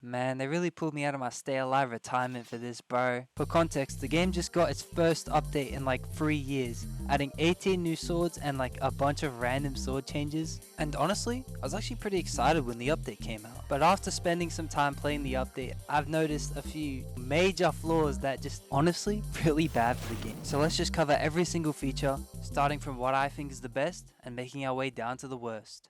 Man, they really pulled me out of my stay alive retirement for this, bro. For context, the game just got its first update in like 3 years, adding 18 new swords and like a bunch of random sword changes. And honestly, I was actually pretty excited when the update came out. But after spending some time playing the update, I've noticed a few major flaws that just honestly really bad for the game. So let's just cover every single feature, starting from what I think is the best and making our way down to the worst.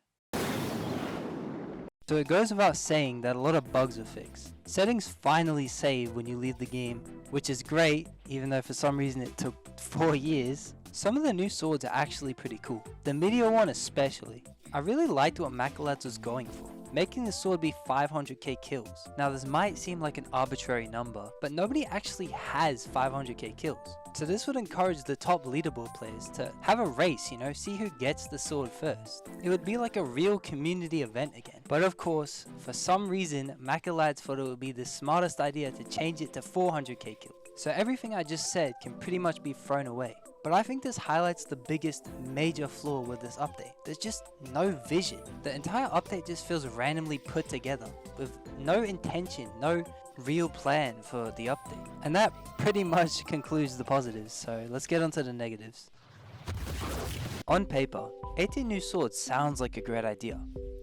So it goes without saying that a lot of bugs were fixed. Settings finally save when you leave the game, which is great, even though for some reason it took 4 years. Some of the new swords are actually pretty cool. The Meteor one especially. I really liked what Macalads was going for, making the sword be 500k kills. Now this might seem like an arbitrary number, but nobody actually has 500k kills. So this would encourage the top leaderboard players to have a race, see who gets the sword first. It would be like a real community event again. But of course, for some reason, Macalads thought it would be the smartest idea to change it to 400k kills. So everything I just said can pretty much be thrown away. But I think this highlights the biggest major flaw with this update. There's just no vision. The entire update just feels randomly put together with no intention, no real plan for the update. And that pretty much concludes the positives, so let's get on to the negatives. On paper, 18 new swords sounds like a great idea.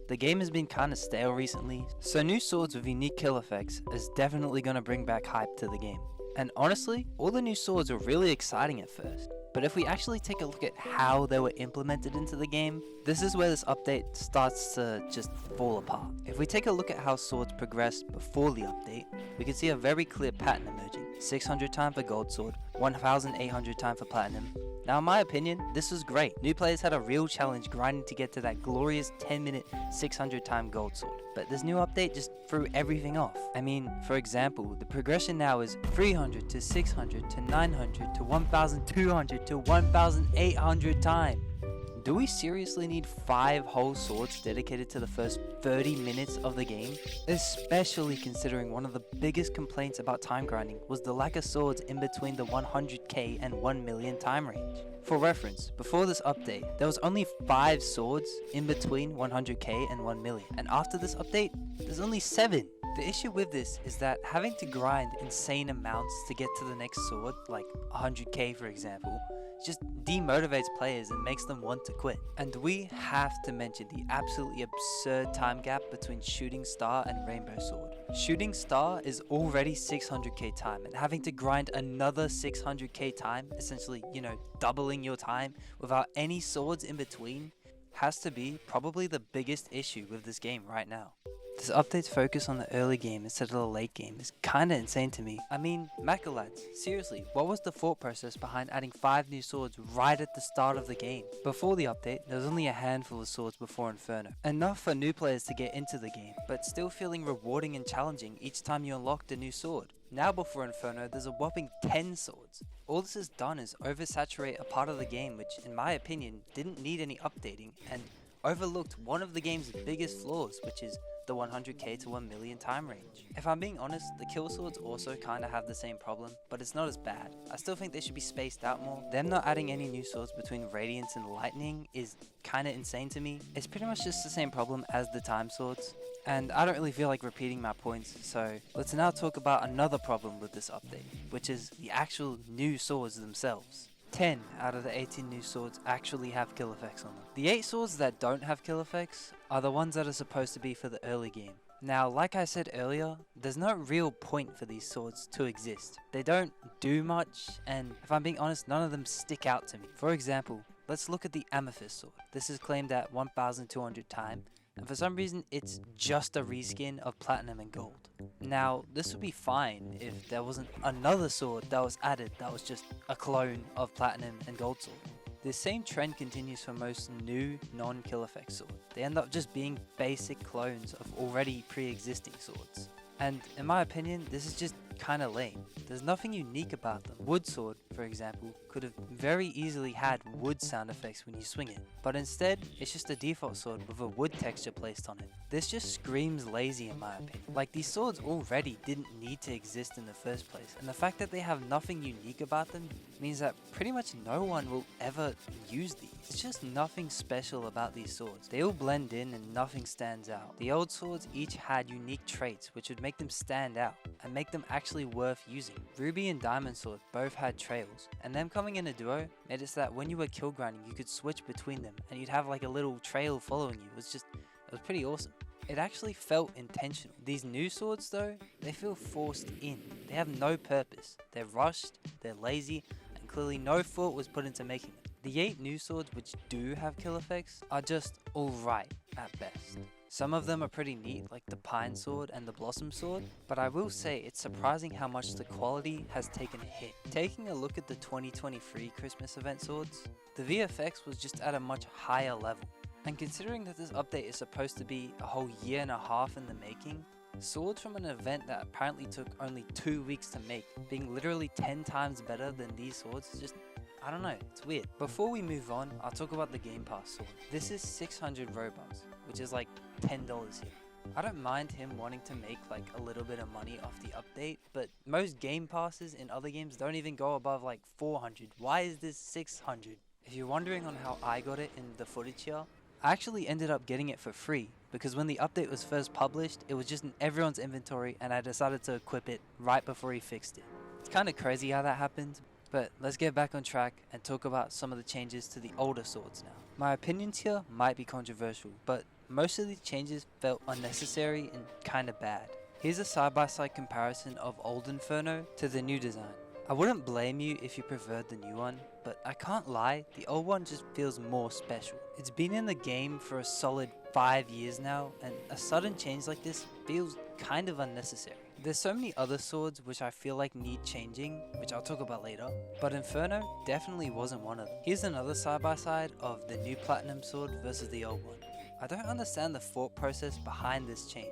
The game has been kinda stale recently, so new swords with unique kill effects is definitely gonna bring back hype to the game. And honestly, all the new swords were really exciting at first. But if we actually take a look at how they were implemented into the game, this is where this update starts to just fall apart. If we take a look at how swords progressed before the update, we can see a very clear pattern emerging. 600 time for gold sword, 1800 time for platinum. Now in my opinion, this was great. New players had a real challenge grinding to get to that glorious 10-minute 600 time gold sword. But this new update just threw everything off. I mean, for example, the progression now is 300 to 600 to 900 to 1200 to 1800 time. Do we seriously need 5 whole swords dedicated to the first 30 minutes of the game? Especially considering one of the biggest complaints about time grinding was the lack of swords in between the 100k and 1 million time range. For reference, before this update, there was only 5 swords in between 100k and 1 million, and after this update, there's only 7. The issue with this is that having to grind insane amounts to get to the next sword, like 100k for example, just demotivates players and makes them want to quit. And we have to mention the absolutely absurd time gap between Shooting Star and Rainbow Sword. Shooting Star is already 600k time, and having to grind another 600k time, essentially, doubling your time without any swords in between, has to be probably the biggest issue with this game right now. This update's focus on the early game instead of the late game is kinda insane to me. I mean, Macalads, seriously, what was the thought process behind adding 5 new swords right at the start of the game? Before the update, there was only a handful of swords before Inferno. Enough for new players to get into the game, but still feeling rewarding and challenging each time you unlocked a new sword. Now before Inferno, there's a whopping 10 swords. All this has done is oversaturate a part of the game which, in my opinion, didn't need any updating, and overlooked one of the game's biggest flaws, which is the 100k to 1 million time range. If I'm being honest, the kill swords also kinda have the same problem, but it's not as bad. I still think they should be spaced out more. Them not adding any new swords between Radiance and Lightning is kinda insane to me. It's pretty much just the same problem as the time swords. And I don't really feel like repeating my points, so let's now talk about another problem with this update, which is the actual new swords themselves. 10 out of the 18 new swords actually have kill effects on them. The 8 swords that don't have kill effects are the ones that are supposed to be for the early game. Now, like I said earlier, there's no real point for these swords to exist. They don't do much, and if I'm being honest, none of them stick out to me. For example, let's look at the Amethyst sword. This is claimed at 1200 time, and for some reason it's just a reskin of platinum and gold. Now this would be fine if there wasn't another sword that was added that was just a clone of platinum and gold sword. This same trend continues for most new non-kill effect swords. They end up just being basic clones of already pre-existing swords. And in my opinion, this is just kinda lame. There's nothing unique about them. Wood sword, for example, could have very easily had wood sound effects when you swing it, but instead, it's just a default sword with a wood texture placed on it. This just screams lazy in my opinion. Like, these swords already didn't need to exist in the first place, and the fact that they have nothing unique about them means that pretty much no one will ever use these. It's just nothing special about these swords. They all blend in and nothing stands out. The old swords each had unique traits which would make them stand out and make them actually worth using. Ruby and Diamond Sword both had trails, and them coming in a duo made it so that when you were kill grinding you could switch between them and you'd have like a little trail following you. It was pretty awesome. It actually felt intentional. These new swords though, they feel forced in. They have no purpose. They're rushed, they're lazy, and clearly no thought was put into making them. The 8 new swords which do have kill effects are just alright at best. Some of them are pretty neat, like the Pine Sword and the Blossom Sword, but I will say it's surprising how much the quality has taken a hit. Taking a look at the 2023 Christmas event swords, the VFX was just at a much higher level. And considering that this update is supposed to be a whole year and a half in the making, swords from an event that apparently took only 2 weeks to make, being literally 10 times better than these swords, is just, I don't know, it's weird. Before we move on, I'll talk about the Game Pass sword. This is 600 Robux, which is like $10 here. I don't mind him wanting to make like a little bit of money off the update, but most Game Passes in other games don't even go above like 400. Why is this 600? If you're wondering on how I got it in the footage here, I actually ended up getting it for free because when the update was first published, it was just in everyone's inventory and I decided to equip it right before he fixed it. It's kind of crazy how that happened, but let's get back on track and talk about some of the changes to the older swords now. My opinions here might be controversial, but most of these changes felt unnecessary and kind of bad. Here's a side-by-side comparison of old Inferno to the new design. I wouldn't blame you if you preferred the new one, but I can't lie, the old one just feels more special. It's been in the game for a solid 5 years now, and a sudden change like this feels kind of unnecessary. There's so many other swords which I feel like need changing, which I'll talk about later, but Inferno definitely wasn't one of them. Here's another side-by-side of the new Platinum sword versus the old one. I don't understand the thought process behind this change.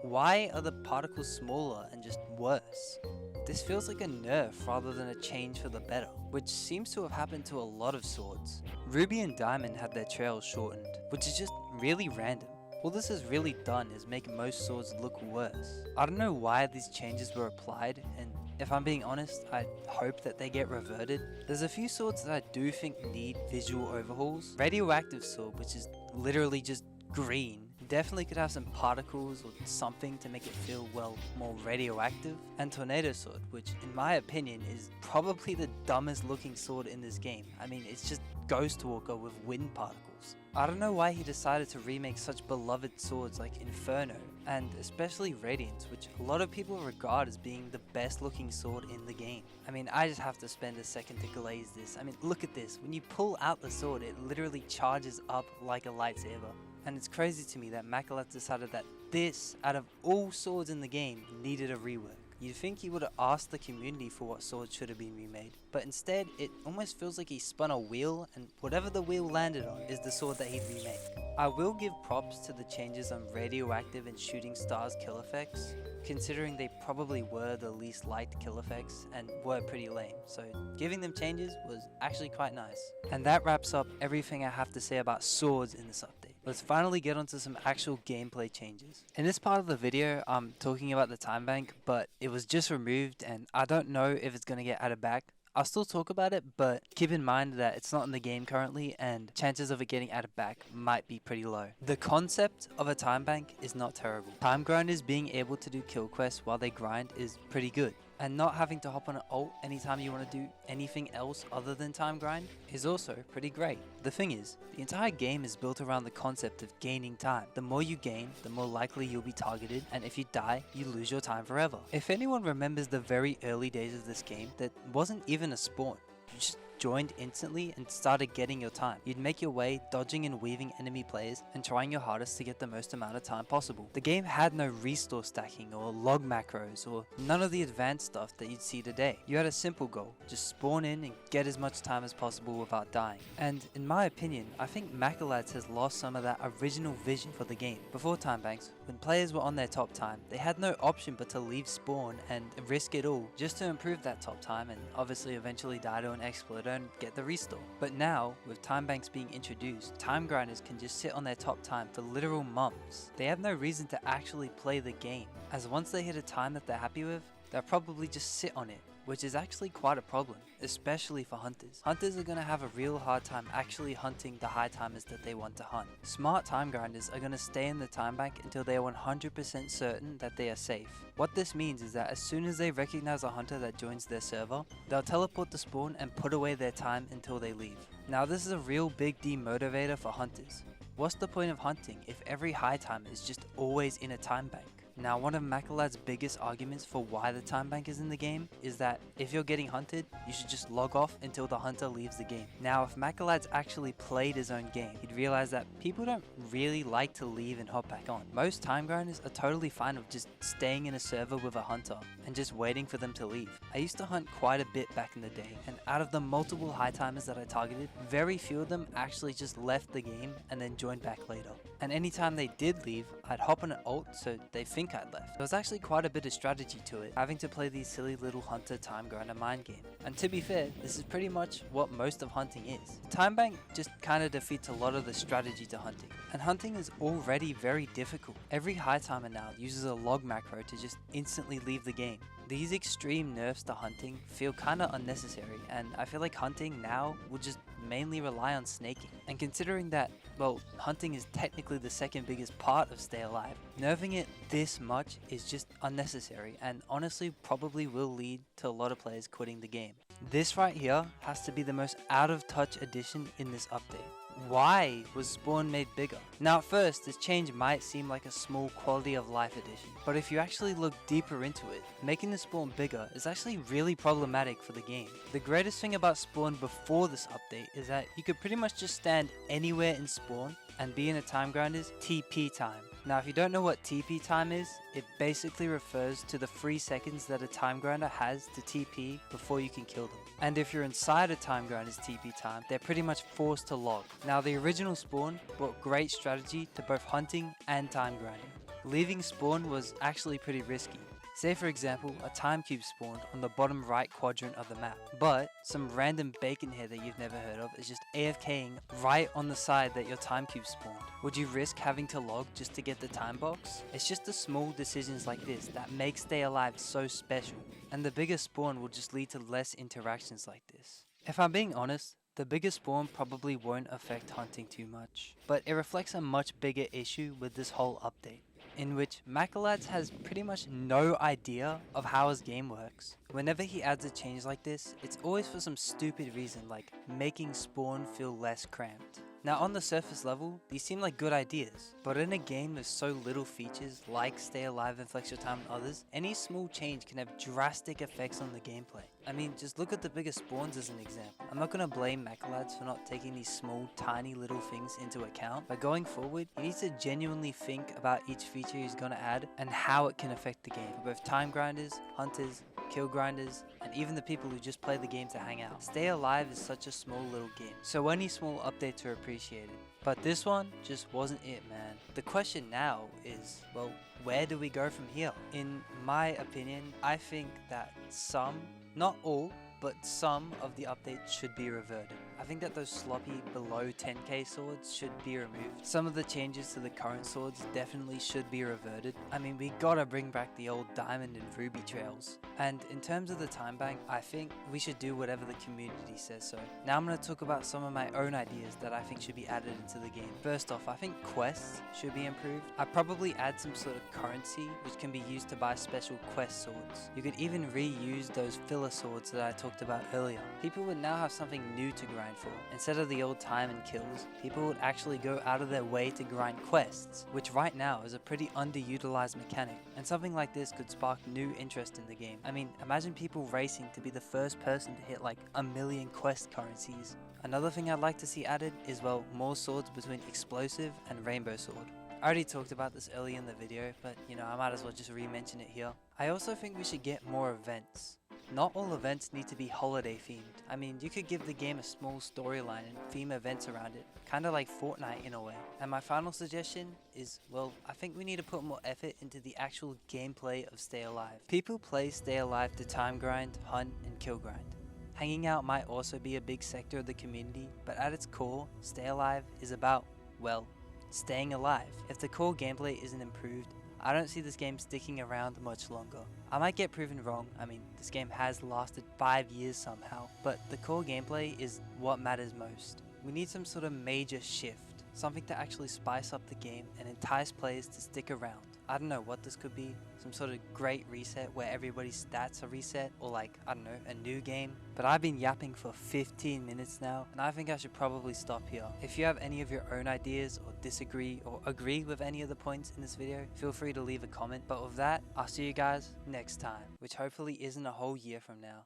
Why are the particles smaller and just worse? This feels like a nerf rather than a change for the better, which seems to have happened to a lot of swords. Ruby and Diamond had their trails shortened, which is just really random. All this has really done is make most swords look worse. I don't know why these changes were applied, and if I'm being honest, I hope that they get reverted. There's a few swords that I do think need visual overhauls. Radioactive sword, which is literally just green, definitely could have some particles or something to make it feel, well, more radioactive. And Tornado Sword, which in my opinion is probably the dumbest looking sword in this game. I mean, it's just Ghost Walker with wind particles. I don't know why he decided to remake such beloved swords like Inferno, and especially Radiance, which a lot of people regard as being the best looking sword in the game. I mean, I just have to spend a second to glaze this. I mean, look at this. When you pull out the sword, it literally charges up like a lightsaber. And it's crazy to me that macalads decided that this, out of all swords in the game, needed a rework. You'd think he would have asked the community for what swords should have been remade, but instead it almost feels like he spun a wheel and whatever the wheel landed on is the sword that he'd remake. I will give props to the changes on radioactive and shooting stars kill effects, considering they probably were the least liked kill effects and were pretty lame, so giving them changes was actually quite nice. And that wraps up everything I have to say about swords in this update. Let's finally get onto some actual gameplay changes. In this part of the video, I'm talking about the time bank, but it was just removed and I don't know if it's going to get added back. I'll still talk about it, but keep in mind that it's not in the game currently and chances of it getting added back might be pretty low. The concept of a time bank is not terrible. Time grinders being able to do kill quests while they grind is pretty good. And not having to hop on an ult anytime you want to do anything else other than time grind is also pretty great. The thing is, the entire game is built around the concept of gaining time. The more you gain, the more likely you'll be targeted, and if you die, you lose your time forever. If anyone remembers the very early days of this game, that wasn't even a spawn. You just joined instantly and started getting your time. You'd make your way, dodging and weaving enemy players and trying your hardest to get the most amount of time possible. The game had no restore stacking or log macros or none of the advanced stuff that you'd see today. You had a simple goal, just spawn in and get as much time as possible without dying. And in my opinion, I think macalads has lost some of that original vision for the game. Before time banks, when players were on their top time, they had no option but to leave spawn and risk it all just to improve that top time and obviously eventually die to an exploiter and get the restore. But now, with time banks being introduced, time grinders can just sit on their top time for literal months. They have no reason to actually play the game, as once they hit a time that they're happy with, they'll probably just sit on it, which is actually quite a problem, especially for hunters. Hunters are going to have a real hard time actually hunting the high timers that they want to hunt. Smart time grinders are going to stay in the time bank until they are 100% certain that they are safe. What this means is that as soon as they recognize a hunter that joins their server, they'll teleport to spawn and put away their time until they leave. Now this is a real big demotivator for hunters. What's the point of hunting if every high timer is just always in a time bank? Now, one of Macalad's biggest arguments for why the time bank is in the game is that if you're getting hunted, you should just log off until the hunter leaves the game. Now, if Macalad's actually played his own game, he'd realize that people don't really like to leave and hop back on. Most time grinders are totally fine with just staying in a server with a hunter and just waiting for them to leave. I used to hunt quite a bit back in the day, and out of the multiple high timers that I targeted, very few of them actually just left the game and then joined back later. And anytime they did leave, I'd hop on an ult so they think I'd left. There was actually quite a bit of strategy to it, having to play these silly little hunter time grinder mind game. And to be fair, this is pretty much what most of hunting is. Time bank just kinda defeats a lot of the strategy to hunting. And hunting is already very difficult. Every high timer now uses a log macro to just instantly leave the game. These extreme nerfs to hunting feel kinda unnecessary, and I feel like hunting now will just mainly rely on snaking. And considering that, well, hunting is technically the second biggest part of Stay Alive, nerfing it this much is just unnecessary and honestly probably will lead to a lot of players quitting the game. This right here has to be the most out of touch addition in this update. Why was spawn made bigger? Now at first, this change might seem like a small quality of life addition, but if you actually look deeper into it, making the spawn bigger is actually really problematic for the game. The greatest thing about spawn before this update is that you could pretty much just stand anywhere in spawn and be in a time grinder's TP time. Now if you don't know what TP time is, it basically refers to the 3 seconds that a time grinder has to TP before you can kill them. And if you're inside a time grinder's TP time, they're pretty much forced to log. Now the original spawn brought great strategy to both hunting and time grinding. Leaving spawn was actually pretty risky. Say for example, a time cube spawned on the bottom right quadrant of the map, but some random bacon head that you've never heard of is just AFKing right on the side that your time cube spawned. Would you risk having to log just to get the time box? It's just the small decisions like this that make Stay Alive so special, and the bigger spawn will just lead to less interactions like this. If I'm being honest, the bigger spawn probably won't affect hunting too much, but it reflects a much bigger issue with this whole update, in which macalads has pretty much no idea of how his game works. Whenever he adds a change like this, it's always for some stupid reason like making spawn feel less cramped. Now on the surface level, these seem like good ideas, but in a game with so little features like Stay Alive and Flex Your Time and others, any small change can have drastic effects on the gameplay. I mean, just look at the bigger spawns as an example. I'm not going to blame macalads for not taking these small, tiny little things into account, but going forward, he needs to genuinely think about each feature he's going to add and how it can affect the game for both time grinders, hunters, kill grinders, and even the people who just play the game to hang out. Stay Alive is such a small little game, so any small updates are appreciated. But this one just wasn't it, man. The question now is, well, where do we go from here? In my opinion, I think that some, not all, but some of the updates should be reverted. I think that those sloppy below 10k swords should be removed. Some of the changes to the current swords definitely should be reverted. I mean, we gotta bring back the old diamond and ruby trails. And in terms of the time bank, I think we should do whatever the community says so. Now I'm gonna talk about some of my own ideas that I think should be added into the game. First off, I think quests should be improved. I'd probably add some sort of currency which can be used to buy special quest swords. You could even reuse those filler swords that I talked about earlier. People would now have something new to grind grind for. Instead of the old time and kills, people would actually go out of their way to grind quests, which right now is a pretty underutilized mechanic, and something like this could spark new interest in the game. I mean, imagine people racing to be the first person to hit like 1,000,000 quest currencies. Another thing I'd like to see added is, well, more swords between explosive and rainbow sword. I already talked about this earlier in the video, but you know, I might as well just re-mention it here. I also think we should get more events. Not all events need to be holiday themed. I mean, you could give the game a small storyline and theme events around it, kinda like Fortnite in a way. And my final suggestion is, well, I think we need to put more effort into the actual gameplay of Stay Alive. People play Stay Alive to time grind, hunt, and kill grind. Hanging out might also be a big sector of the community, but at its core, Stay Alive is about, well, staying alive. If the core gameplay isn't improved, I don't see this game sticking around much longer. I might get proven wrong. I mean, this game has lasted 5 years somehow, but the core gameplay is what matters most. We need some sort of major shift, something to actually spice up the game and entice players to stick around. I don't know what this could be, some sort of great reset where everybody's stats are reset, or like, I don't know, a new game. But I've been yapping for 15 minutes now, and I think I should probably stop here. If you have any of your own ideas, or disagree, or agree with any of the points in this video, feel free to leave a comment. But with that, I'll see you guys next time, which hopefully isn't a whole year from now.